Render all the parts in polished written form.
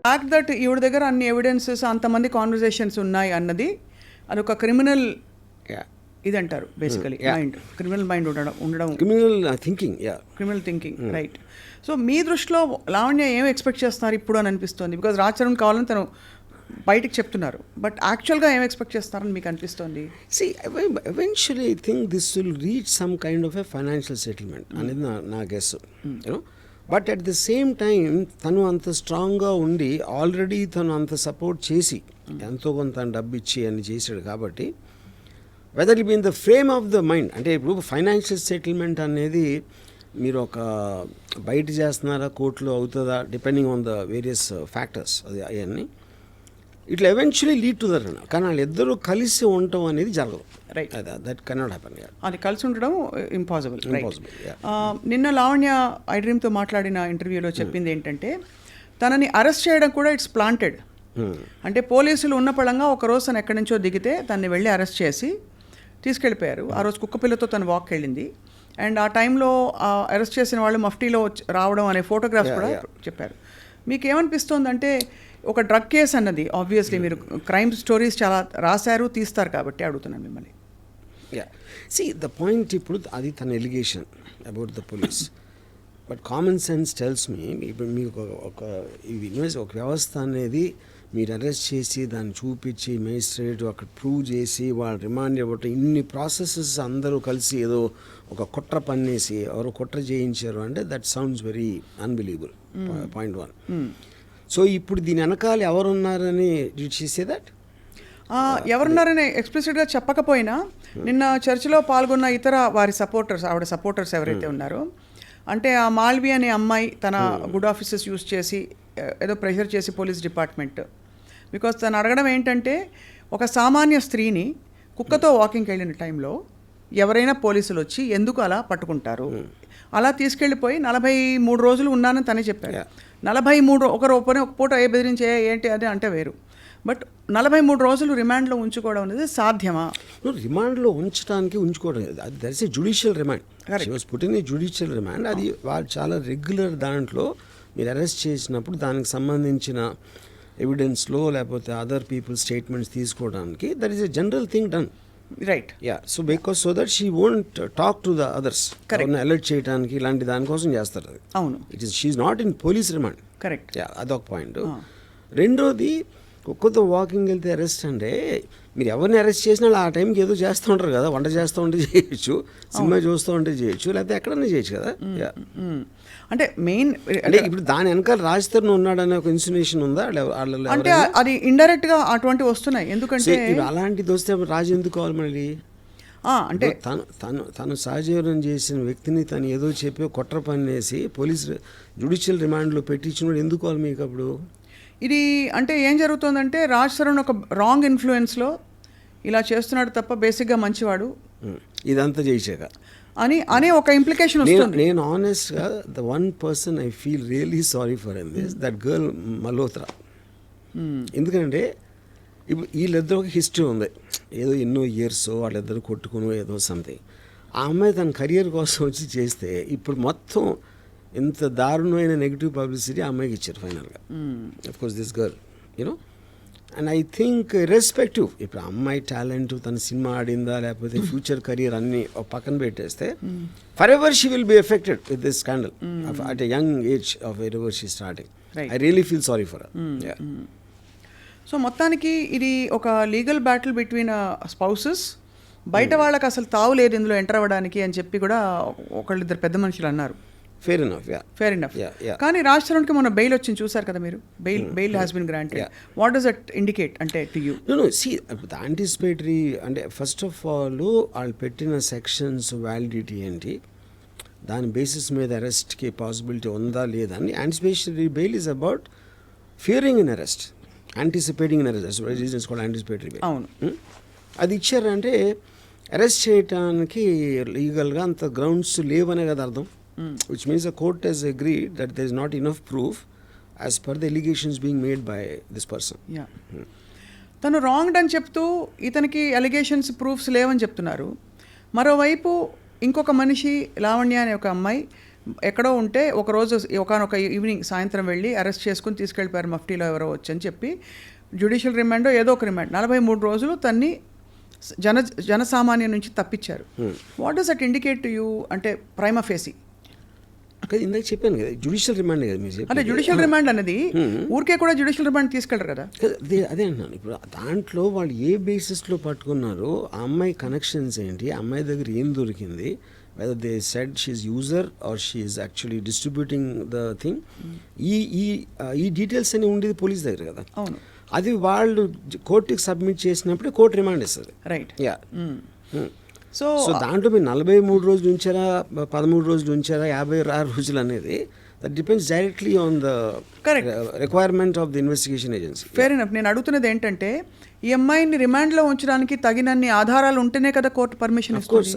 Fact that ఈవిడ దగ్గర అన్ని ఎవిడెన్సెస్ అంతమంది కాన్వర్జేషన్స్ ఉన్నాయి అన్నది అదొక క్రిమినల్ ఇది అంటారు బేసికలీ మైండ్, క్రిమినల్ మైండ్ ఉండడం క్రిమినల్ థింకింగ్ రైట్. సో మీ దృష్టిలో లావణ్య ఏం ఎక్స్పెక్ట్ చేస్తున్నారు ఇప్పుడు అని అనిపిస్తుంది? బికాజ్ రాజ్ చరణ్ కావాలని తను బయటికి చెప్తున్నారు, బట్ యాక్చువల్గా ఏం ఎక్స్పెక్ట్ చేస్తారని మీకు అనిపిస్తుంది? Eventually I think this will reach some kind of a financial settlement అనేది నా guess. You know, but at the same time తను అంత స్ట్రాంగ్గా ఉండి ఆల్రెడీ తను అంత సపోర్ట్ చేసి ఎంతో కొంత డబ్బు ఇచ్చి అని చేశాడు కాబట్టి whether it be in the frame of the mind, అంటే ఇప్పుడు ఫైనాన్షియల్ సెటిల్మెంట్ అనేది మీరు ఒక బయట చేస్తున్నారా కోర్టులో అవుతుందా depending on the various factors, అది అవన్నీ it will eventually lead to that. కానీ వాళ్ళిద్దరూ కలిసి ఉండటం అనేది జరగదు. Right, that cannot happen. అది కలిసి ఉండడం ఇంపాసిబుల్. నిన్న లావణ్య ఐ డ్రీమ్తో మాట్లాడిన ఇంటర్వ్యూలో చెప్పింది ఏంటంటే తనని అరెస్ట్ చేయడం కూడా ఇట్స్ ప్లాంటెడ్. అంటే పోలీసులు ఉన్న పళంగా ఒకరోజు తను ఎక్కడి నుంచో దిగితే తనని వెళ్ళి అరెస్ట్ చేసి తీసుకెళ్ళిపోయారు. ఆ రోజు కుక్కపిల్లతో తను వాక్ వెళ్ళింది. అండ్ ఆ టైంలో అరెస్ట్ చేసిన వాళ్ళు మఫ్టీలో రావడం అనే ఫోటోగ్రాఫ్స్ కూడా చెప్పారు. మీకు ఏమనిపిస్తోందంటే ఒక డ్రగ్ కేస్ అన్నది ఆబ్వియస్లీ మీరు క్రైమ్ స్టోరీస్ చాలా రాశారు తీస్తారు కాబట్టి అడుగుతున్నాను మిమ్మల్ని. సి ద పాయింట్, ఇప్పుడు అది తన allegation about the police, but common sense tells me, ఇప్పుడు మీకు ఒక వ్యవస్థ అనేది మీరు అరెస్ట్ చేసి దాన్ని చూపించి మేజిస్ట్రేట్ అక్కడ ప్రూవ్ చేసి వాళ్ళు రిమాండ్ ఇవ్వటం, ఇన్ని ప్రాసెసెస్ అందరూ కలిసి ఏదో ఒక కుట్ర పన్నేసి ఎవరో కుట్ర చేయించారు అంటే that sounds very unbelievable. Point 1. So ఇప్పుడు దీని వెనకాల ఎవరున్నారని చేసే దట్ ఎవరున్నారని ఎక్స్ప్లిసిట్గా చెప్పకపోయినా నిన్న చర్చలో పాల్గొన్న ఇతర వారి సపోర్టర్స్, ఆవిడ సపోర్టర్స్ ఎవరైతే ఉన్నారో, అంటే ఆ మాల్వి అనే అమ్మాయి తన గుడ్ ఆఫీసెస్ యూస్ చేసి ఏదో ప్రెషర్ చేసి పోలీస్ డిపార్ట్మెంట్, బికాజ్ తను అడగడం ఏంటంటే ఒక సామాన్య స్త్రీని కుక్కతో వాకింగ్కి వెళ్ళిన టైంలో ఎవరైనా పోలీసులు వచ్చి ఎందుకు అలా పట్టుకుంటారు, అలా తీసుకెళ్ళిపోయి 43 రోజులు ఉన్నానని తనే చెప్పాడు. 43 ఒక పూట ఏ బెదిరించే ఏంటి అది అంటే వేరు, బట్ 43 రోజులు రిమాండ్లో ఉంచుకోవడం అనేది సాధ్యమా? రిమాండ్లో ఉంచుకోవడం అది that is a judicial remand. She was put in a judicial remand. అది వాళ్ళు చాలా రెగ్యులర్ దాంట్లో మీరు అరెస్ట్ చేసినప్పుడు దానికి సంబంధించిన ఎవిడెన్స్లో లేకపోతే అదర్ పీపుల్ స్టేట్మెంట్స్ తీసుకోవడానికి that is a general thing done. Right, so because so that she won't talk to the others, alert చేయడానికి ఇలాంటి దానికోసం చేస్తారు అది. అవును, it is she not in police remand. Correct, అదొక పాయింట్. రెండోది, కుక్కతో వాకింగ్ వెళ్తే అరెస్ట్ అంటే మీరు ఎవరిని అరెస్ట్ చేసినా ఆ టైంకి ఏదో చేస్తూ ఉంటారు కదా, వంట చేస్తూ ఉంటే చేయొచ్చు, సినిమా చూస్తూ ఉంటే చేయొచ్చు, లేకపోతే ఎక్కడన్నా చేయొచ్చు కదా. అంటే మెయిన్ అంటే ఇప్పుడు దాని వెనకాల రాజ్ తరుణ్ ఉన్నాడనే ఒక ఇన్సినేషన్ ఉందా? అంటే అది ఇండైరెక్ట్ గా అటువంటివి వస్తున్నాయి. ఎందుకంటే అలాంటిది వస్తే రాజు ఎందుకు కావాలి మళ్ళీ? అంటే తను సహజీవనం చేసిన వ్యక్తిని తను ఏదో చెప్పి కుట్ర పన్నేసి పోలీసు జ్యుడిషియల్ రిమాండ్లో పెట్టించినప్పుడు ఎందుకు కావాలి మీకు అప్పుడు? ఇది అంటే ఏం జరుగుతుందంటే రాజ్ తరుణ్ ఒక రాంగ్ ఇన్ఫ్లుయెన్స్లో ఇలా చేస్తున్నాడు తప్ప బేసిక్గా మంచివాడు ఇదంతా చేసాక అనే ఒక ఇంప్లికేషన్ వస్తుంది. నేను ఆనెస్ట్గా the one person I feel really sorry for in this that girl Malhotra. ఎందుకంటే ఇప్పుడు వీళ్ళిద్దరు ఒక హిస్టరీ ఉంది, ఏదో ఎన్నో ఇయర్స్ వాళ్ళిద్దరు కొట్టుకుని ఏదో సంథింగ్. ఆ అమ్మాయి తన కెరియర్ కోసం వచ్చి చేస్తే ఇప్పుడు మొత్తం ఇంత దారుణమైన నెగిటివ్ పబ్లిసిటీ ఆ అమ్మాయికి ఇచ్చారు ఫైనల్గా. Of course this girl you know, and I think respective ఇప్పుడు అమ్మాయి టాలెంట్, తన సినిమా ఆడిందా లేకపోతే ఫ్యూచర్ కెరియర్ అన్ని పక్కన పెట్టేస్తే for ever she will be affected with this scandal at a young age of ever she starting. I really feel sorry for her. So మొత్తానికి ఇది ఒక లీగల్ బ్యాటిల్ బిట్వీన్ స్పౌసెస్. బయట వాళ్ళకి అసలు తావు లేదు ఇందులో ఎంటర్ అవ్వడానికి అని చెప్పి కూడా ఒకళ్ళిద్దరు పెద్ద మనుషులు అన్నారు. Fair enough. కానీ రాజ్ తరుణ్కి మొన్న బెయిల్ వచ్చింది చూసారు కదా మీరు, bail has been granted. What does that indicate అంటే టు యూ? సీ యాంటిసిపేటరీ అంటే ఫస్ట్ ఆఫ్ ఆల్ వాళ్ళు పెట్టిన సెక్షన్స్ వ్యాలిడిటీ ఏంటి, దాని బేసిస్ మీద అరెస్ట్కి పాసిబిలిటీ ఉందా లేదా అని. Anticipatory bail is about Fearing in arrest, anticipating in arrest, reasons కూడా యాంటిసిపేటరీ బెయిల్. అవును, అది ఇచ్చారంటే అరెస్ట్ చేయడానికి లీగల్గా అంత గ్రౌండ్స్ లేవనే కదా అర్థం. Which means the court has agreed that there is not enough proof as per the allegations being made by this person. తను రాంగ్డ్ అని చెప్తూ ఇతనికి అలిగేషన్స్ ప్రూఫ్స్ లేవని చెప్తున్నారు. మరోవైపు ఇంకొక మనిషి లావణ్య అనే ఒక అమ్మాయి ఎక్కడో ఉంటే ఒకరోజు ఒకనొక ఈవినింగ్ సాయంత్రం వెళ్ళి అరెస్ట్ చేసుకుని తీసుకెళ్ళిపోయారు మఫ్టీలో ఎవరో వచ్చని చెప్పి జ్యుడిషియల్ రిమాండో ఏదో ఒక రిమాండ్ 43 రోజులు తన్ని జనసామాన్యం నుంచి తప్పించారు. What does that indicate to you అంటే ప్రైమా ఫేసి? ఇందాక చెప్పాను కదా జ్యుడిషియల్ రిమాండ్ కదా మీరు అంటే జ్యుడిషియల్ రిమాండ్ అనేది ఊరికే కూడా జ్యుడిషియల్ రిమాండ్ తీసుకెళ్ళరు కదా. అదే అంటున్నాను. ఇప్పుడు దాంట్లో వాళ్ళు ఏ బేసిస్లో పట్టుకున్నారో ఆ అమ్మాయి కనెక్షన్స్ ఏంటి, ఆ అమ్మాయి దగ్గర ఏం దొరికింది, whether they said she user or she actually distributing the thing, ఈ డీటెయిల్స్ అని ఉండేది పోలీస్ దగ్గర కదా. అవును, అది వాళ్ళు కోర్టుకి సబ్మిట్ చేసినప్పుడే కోర్టు రిమాండ్ ఇస్తుంది. రైట్. యా. సో దాంట్లో మీరు 43 రోజులు ఉంచారా, 13 రోజులు ఉంచారా, 56 రోజులు అనేది that depends directly on the requirement of the investigation agency. Fair enough. నేను అడుగుతున్నది ఏంటంటే ఈ అమ్మాయిని రిమాండ్లో ఉంచడానికి తగినన్ని ఆధారాలు ఉంటేనే కదా కోర్టు పర్మిషన్ ఇస్తుంది.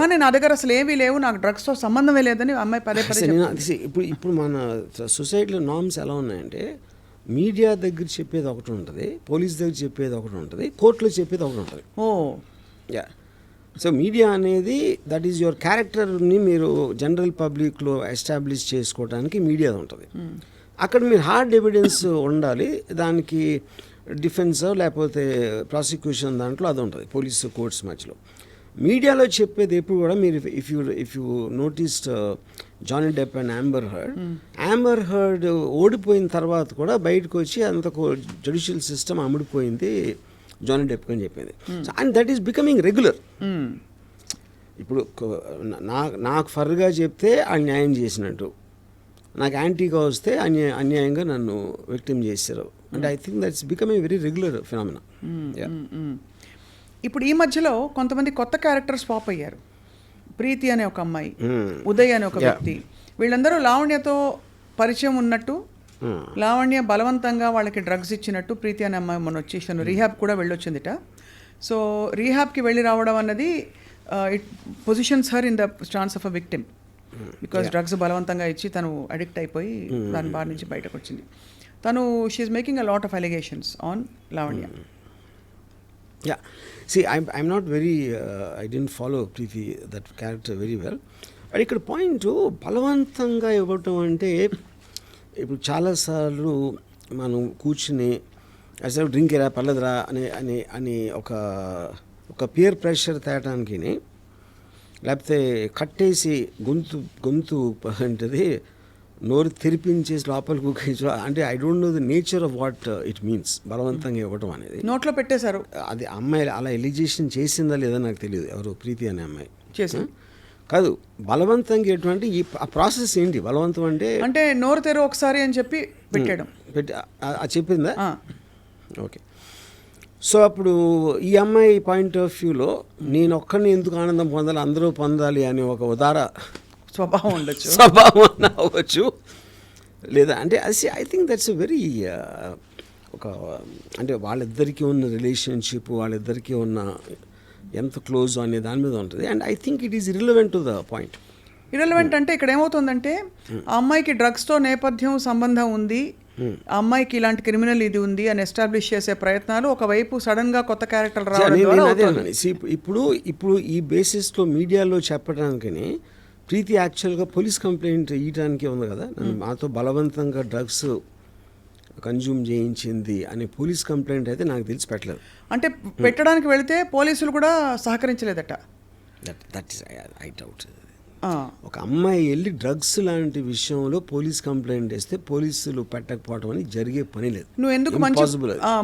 కానీ నా దగ్గర అసలు ఏవీ లేవు, నాకు డ్రగ్స్తో సంబంధమే లేదని అమ్మాయి పదే పదే. ఇప్పుడు మన సొసైటీలో నార్మ్స్ ఎలా ఉన్నాయంటే మీడియా దగ్గర చెప్పేది ఒకటి ఉంటుంది, పోలీస్ దగ్గర చెప్పేది ఒకటి ఉంటుంది, కోర్టులో చెప్పేది ఒకటి ఉంటుంది. ఓ యా. సో మీడియా అనేది దట్ ఈజ్ యువర్ క్యారెక్టర్ని మీరు జనరల్ పబ్లిక్లో ఎస్టాబ్లిష్ చేసుకోవడానికి మీడియా ఉంటుంది. అక్కడ మీరు హార్డ్ ఎవిడెన్స్ ఉండాలి, దానికి డిఫెన్స్ లేకపోతే ప్రాసిక్యూషన్ దాంట్లో అది ఉంటుంది పోలీసు కోర్ట్స్ మధ్యలో. మీడియాలో చెప్పేది ఎప్పుడు కూడా మీరు if you noticed Johnny Depp and Amber Heard ఓడిపోయిన తర్వాత కూడా బయటకు వచ్చి అంత జ్యుడిషియల్ సిస్టమ్ అమ్ముడిపోయింది జానీ డెప్ అని చెప్పింది. And that is becoming regular. ఇప్పుడు నాకు ఫర్గా చెప్తే ఆ న్యాయం చేసినట్టు, నాకు యాంటీగా వస్తే అన్యాయంగా నన్ను విక్టిమ్ చేశారు. And I think that's becoming very regular phenomena. ఇప్పుడు ఈ మధ్యలో కొంతమంది కొత్త క్యారెక్టర్స్ పాప్ అయ్యారు. ప్రీతి అనే ఒక అమ్మాయి, ఉదయ్ అనే ఒక వ్యక్తి, వీళ్ళందరూ లావణ్యతో పరిచయం ఉన్నట్టు, లావణ్య బలవంతంగా వాళ్ళకి డ్రగ్స్ ఇచ్చినట్టు ప్రీతి అనే అమ్మాయి మొన్న వచ్చేసాను రీహాబ్ కూడా వెళ్ళొచ్చిందిట. సో రీహాబ్కి వెళ్ళి రావడం అన్నది it positions her in the stance of a victim, because drugs బలవంతంగా ఇచ్చి తను అడిక్ట్ అయిపోయి దాని బారి నుంచి బయటకు వచ్చింది. తను she is making a lot of allegations on Lavanya. Yeah, see, I'm not very, I didn't follow Preeti, that character very well. But ఇక్కడ పాయింట్ బలవంతంగా ఇవ్వటం అంటే ఇప్పుడు చాలాసార్లు మనం కూర్చుని అసలు డ్రింక్ ఎలా పర్లేదురా అని ఒక పియర్ ప్రెషర్ తేయటానికి, లేకపోతే కట్టేసి గొంతు ఏంటది నోరు తెరిపించేసి లోపలికి కూర్చో అంటే I don't know the nature of what it means బలవంతంగా ఇవ్వటం అనేది. నోట్లో పెట్టేశారు. అది అమ్మాయి అలా ఎలిగేషన్ చేసిందా లేదా నాకు తెలియదు, ఎవరు ప్రీతి అనే అమ్మాయి చేసింది కాదు. బలవంతంగా ఎటువంటి ఆ ప్రాసెస్ ఏంటి? బలవంతం అంటే నోరు తెరు ఒకసారి అని చెప్పి పెట్టేయడం, చెప్పిందా? ఓకే. సో అప్పుడు ఈ అమ్మాయి పాయింట్ ఆఫ్ వ్యూలో నేను ఒక్కడిని ఎందుకు ఆనందం పొందాలి, అందరూ పొందాలి అని ఒక ఉదార స్వభావం ఉండొచ్చు, స్వభావం అవ్వచ్చు. లేదా అంటే అది ఐ థింక్ దట్స్ వెరీ ఒక అంటే వాళ్ళిద్దరికీ ఉన్న రిలేషన్షిప్, వాళ్ళిద్దరికీ ఉన్న ఎంత క్లోజ్ అనే దాని మీద ఉంటుంది. And I think it is irrelevant to the point. Irrelevant అంటే ఇక్కడ ఏమవుతుందంటే ఆ అమ్మాయికి డ్రగ్స్తో నేపథ్యం సంబంధం ఉంది, ఆ అమ్మాయికి ఇలాంటి క్రిమినల్ ఇది ఉంది అని ఎస్టాబ్లిష్ చేసే ప్రయత్నాలు ఒకవైపు సడన్గా కొత్త క్యారెక్టర్ రావడం. ఇప్పుడు ఈ బేసిస్లో మీడియాలో చెప్పడానికని ప్రీతి యాక్చువల్గా పోలీస్ కంప్లైంట్ ఇవ్వడానికి ఉంది కదా, మాతో బలవంతంగా డ్రగ్స్ కన్జ్యూమ్ చేయించింది అనే పోలీస్ కంప్లైంట్ అయితే నాకు తెలిసి పెట్టలేదు. అంటే పెట్టడానికి వెళితే పోలీసులు కూడా సహకరించలేదట. That is I doubt. ఒక అమ్మాయి వెళ్ళి డ్రగ్స్ లాంటి విషయంలో పోలీస్ కంప్లైంట్ వేస్తే పోలీసులు పెట్టకపోవడం అని జరిగే పని లేదు. నువ్వు ఎందుకు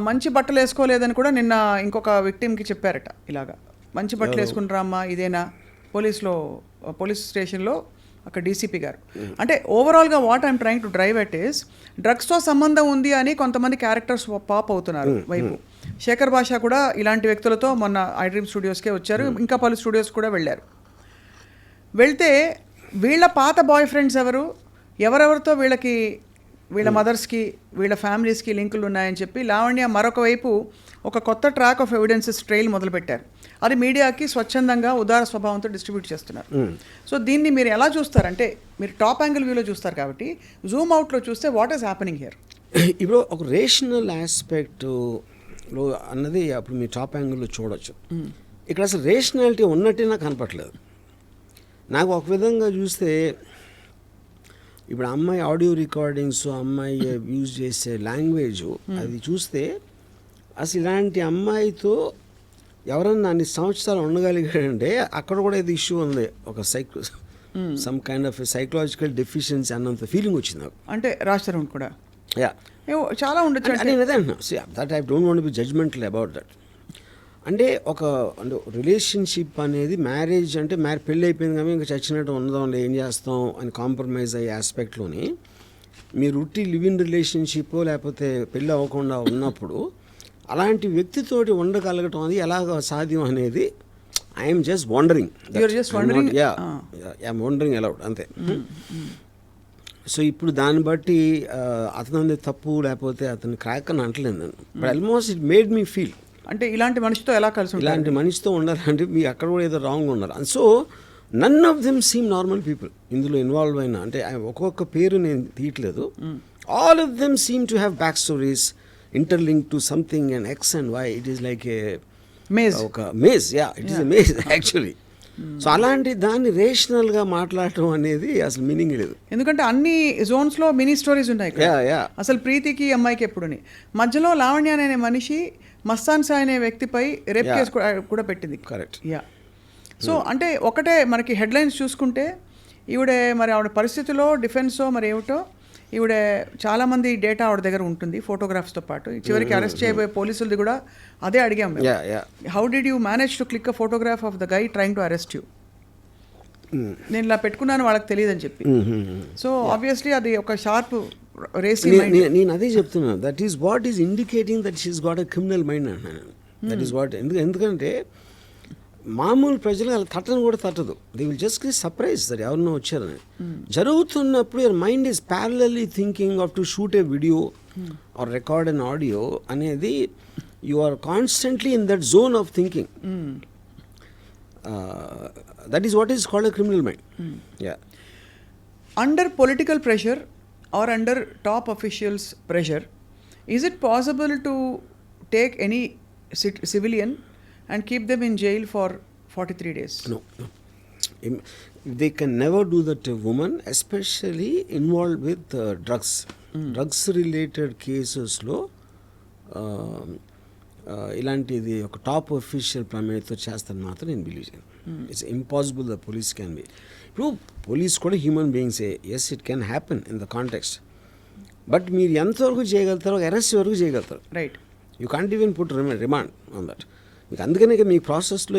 మంచి బట్టలు వేసుకోలేదని కూడా నిన్న ఇంకొక విక్టిమ్కి చెప్పారట. ఇలాగా మంచి బట్టలు వేసుకుంటారా అమ్మా ఇదేనా, పోలీస్ స్టేషన్లో అక్కడ డీసీపీ గారు. అంటే ఓవరాల్గా what I'm trying to drive at is డ్రగ్స్తో సంబంధం ఉంది అని కొంతమంది క్యారెక్టర్స్ పాప్ అవుతున్నారు వైపు. శేఖర్ భాష కూడా ఇలాంటి వ్యక్తులతో మొన్న ఐ డ్రీమ్ స్టూడియోస్కే వచ్చారు, ఇంకా పలు స్టూడియోస్ కూడా వెళ్ళారు. వెళ్తే వీళ్ళ పాత బాయ్ ఫ్రెండ్స్ ఎవరెవరితో వీళ్ళ మదర్స్కి వీళ్ళ ఫ్యామిలీస్కి లింకులు ఉన్నాయని చెప్పి లావణ్య మరొక వైపు ఒక కొత్త ట్రాక్ ఆఫ్ ఎవిడెన్సెస్ ట్రైల్ మొదలుపెట్టారు. అది మీడియాకి స్వచ్ఛందంగా ఉదార స్వభావంతో డిస్ట్రిబ్యూట్ చేస్తున్నారు. సో దీన్ని మీరు ఎలా చూస్తారంటే మీరు టాప్ యాంగిల్ వ్యూలో చూస్తారు కాబట్టి జూమ్ అవుట్లో చూస్తే వాట్ ఈస్ హ్యాపెనింగ్ హియర్? ఇప్పుడు ఒక రేషనల్ ఆస్పెక్ట్లో అన్నది అప్పుడు మీ టాప్ యాంగిల్లో చూడొచ్చు. ఇక్కడ అసలు రేషనాలిటీ ఉన్నట్టే నాకు కనపట్లేదు. నాకు ఒక విధంగా చూస్తే ఇప్పుడు అమ్మాయి ఆడియో రికార్డింగ్స్, అమ్మాయి యూజ్ చేసే లాంగ్వేజ్ అది చూస్తే అసలు ఇలాంటి అమ్మాయితో ఎవరన్నా అన్ని సంవత్సరాలు ఉండగలిగాడంటే అక్కడ కూడా ఇది ఇష్యూ ఉంది, ఒక some kind of psychological deficiency అన్నంత ఫీలింగ్ వచ్చింది నాకు. అంటే రాజ్ తరుణ్ కూడా యా చాలా ఉండొచ్చు. That I don't want be judgemental about that. అంటే అంటే రిలేషన్షిప్ అనేది మ్యారేజ్ అంటే పెళ్ళి అయిపోయింది కానీ ఇంకా చచ్చినట్టు ఉండదాం, ఏం చేస్తాం అని కాంప్రమైజ్ అయ్యే ఆస్పెక్ట్లోని మీరు ఉట్టి లివ్ ఇన్ రిలేషన్షిప్ లేకపోతే పెళ్ళి అవ్వకుండా ఉన్నప్పుడు అలాంటి వ్యక్తితోటి ఉండగలగటం అది ఎలాగ సాధ్యం అనేది I'm just wondering. I'm wondering allowed అంతే. సో ఇప్పుడు దాన్ని బట్టి అతను తప్పు లేకపోతే అతను క్రాక్ అని అంటలేదు నేను, but almost it made me feel అంటే ఇలాంటి మనిషితో ఎలా కలిసి ఇలాంటి మనిషితో ఉండాలంటే మీ అక్కడ కూడా ఏదో రాంగ్ ఉన్నారు. And so none of them seem normal people ఇందులో ఇన్వాల్వ్ అయినా. అంటే ఒక్కొక్క పేరు నేను తీయట్లేదు. All of them seem to have back stories interlink to something and X and Y. It is like a ఒక maze. It is a maze actually. So అలాంటి దాన్ని రేషనల్గా మాట్లాడటం అనేది అసలు మీనింగ్ లేదు. ఎందుకంటే అన్ని జోన్స్లో మినీ స్టోరీస్ ఉన్నాయి. అసలు ప్రీతికి అమ్మాయికి ఎప్పుడుని మధ్యలో లావణ్య అనే మనిషి మస్తాన్ సాయి అనే వ్యక్తిపై రేప్ కేసు కూడా పెట్టింది. కరెక్ట్. సో అంటే ఒకటే మనకి హెడ్లైన్స్ చూసుకుంటే ఆవిడ పరిస్థితిలో డిఫెన్సో మరి ఏమిటో ఈవిడ చాలామంది డేటా ఆవిడ దగ్గర ఉంటుంది ఫోటోగ్రాఫ్స్తో పాటు. చివరికి అరెస్ట్ చేయబోయే పోలీసులది కూడా అదే అడిగాం. How did you manage to click a photograph of the guy trying to arrest you? నేను ఇలా పెట్టుకున్నాను వాళ్ళకి తెలియదు అని చెప్పి. సో ఆబ్వియస్లీ అది ఒక షార్ప్ రేసింగ్. నేను అదే చెప్తున్నాను, that is what is indicating that she's got a criminal mind అంటున్నాను. That is what. ఎందుకంటే మామూలు ప్రజలు అలా తట్టను కూడా తట్టదు. They will just be surprise that ఎవరినో వచ్చారని. జరుగుతున్నప్పుడు your mind is parallelly thinking of to shoot a video or record an audio అనేది you are constantly in that zone of thinking. That is what is called a criminal mind. Under political pressure are under top officials pressure, is it possible to take any civilian and keep them in jail for 43 days? No. They can never do that to a woman, especially involved with drugs. Drugs related cases లో ఇలాంటిది ఒక top official ప్రమేయంతో చేస్తాను మాత్రం నేను believe చేయను. It's impossible the police can be. ఇప్పుడు police కూడా human బీయింగ్సే. Yes, it can happen in the context. But మీరు ఎంతవరకు చేయగలుగుతారో అరెస్ట్ వరకు చేయగలుగుతారు. Right. You can't even put remand on that. మీకు అందుకనే మీ ప్రాసెస్లో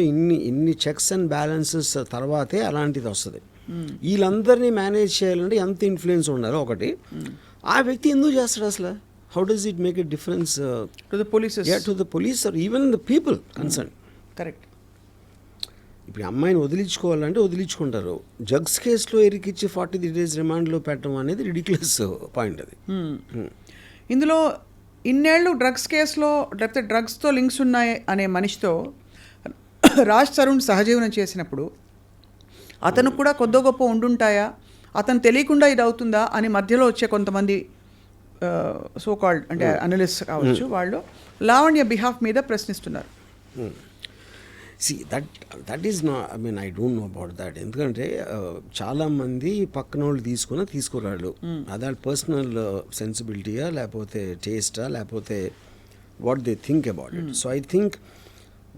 ఇన్ని చెక్స్ అండ్ బ్యాలెన్సెస్ తర్వాతే అలాంటిది వస్తుంది. వీళ్ళందరినీ మేనేజ్ చేయాలంటే ఎంత ఇన్ఫ్లుయెన్స్ ఉండాలో ఒకటి. ఆ వ్యక్తి ఎందుకు చేస్తాడు అసలు? How does it make a difference to the police or even the people concern? Correct. ఇప్పుడు అమ్మాయిని వదిలించుకోవాలంటే వదిలించుకుంటారు. డ్రగ్స్ కేసులో ఇరికిచ్చి 43 days రిమాండ్లో పెట్టడం అనేది రిడిక్యులస్ పాయింట్. అది ఇందులో ఇన్నేళ్ళు డ్రగ్స్ కేసులో లేకపోతే డ్రగ్స్తో లింక్స్ ఉన్నాయి అనే మనిషితో రాజ్ తరుణ్ సహజీవనం చేసినప్పుడు అతను కూడా కొద్దో గొప్ప ఉండుంటాయా, అతను తెలియకుండా ఇది అవుతుందా అని మధ్యలో వచ్చే కొంతమంది సో కాల్డ్ అంటే అనలిస్ట్ కావచ్చు, వాళ్ళు లావణ్య బిహాఫ్ మీద ప్రశ్నిస్తున్నారు. See, that is not, I mean, I don't know about that. ఎందుకంటే చాలామంది పక్కన వాళ్ళు తీసుకురాళ్ళు. అదే పర్సనల్ సెన్సిబిలిటీయా లేకపోతే టేస్టా లేకపోతే what they think about it. So I think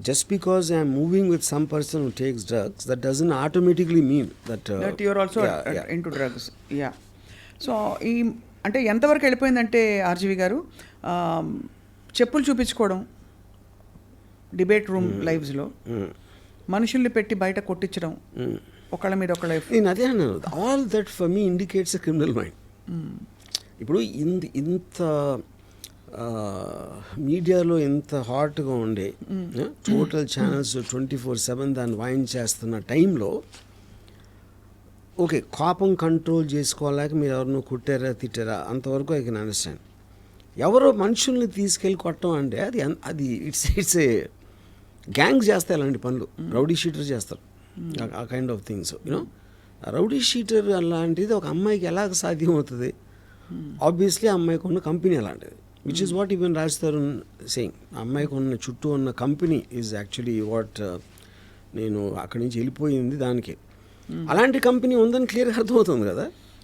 just because I am moving with some person who takes drugs, that doesn't automatically mean that you are also into drugs. So ఈ అంటే ఎంతవరకు వెళ్ళిపోయిందంటే RGV గారు చెప్పులు చూపించుకోవడం debate room లైవ్స్లో, మనుషుల్ని పెట్టి బయట కొట్టించడం, ఒకళ్ళ మీద ఒకళ్ళ. నేను అదే అన్నాను, all that for me indicates a criminal mind. ఇప్పుడు ఇంత మీడియాలో ఎంత హాట్గా ఉండే టోటల్ ఛానల్స్ 24/7 దాన్ని వాయిన్ చేస్తున్న టైంలో ఓకే కోపం కంట్రోల్ చేసుకోలేక మీరు ఎవరినో కుట్టారా తిట్టారా అంతవరకు ఐ కెన్ అండర్స్టాండ్. ఎవరో మనుషుల్ని తీసుకెళ్ళి కొట్టడం అంటే అది ఇట్స్ ఏ గ్యాంగ్స్ చేస్తాయి అలాంటి పనులు. రౌడీ షీటర్ చేస్తారు ఆ kind of things. You know rowdy sheeter అలాంటిది ఒక అమ్మాయికి ఎలాగ సాధ్యం అవుతుంది? ఆబ్వియస్లీ ఆ అమ్మాయికి ఉన్న కంపెనీ అలాంటిది, which is what even Raj Tarun saying. అమ్మాయికి ఉన్న చుట్టూ ఉన్న కంపెనీ ఈజ్ యాక్చువల్లీ వాట్ నేను అక్కడి నుంచి వెళ్ళిపోయింది దానికి. అలాంటి కంపెనీ ఉందని క్లియర్గా అర్థమవుతుంది కదా.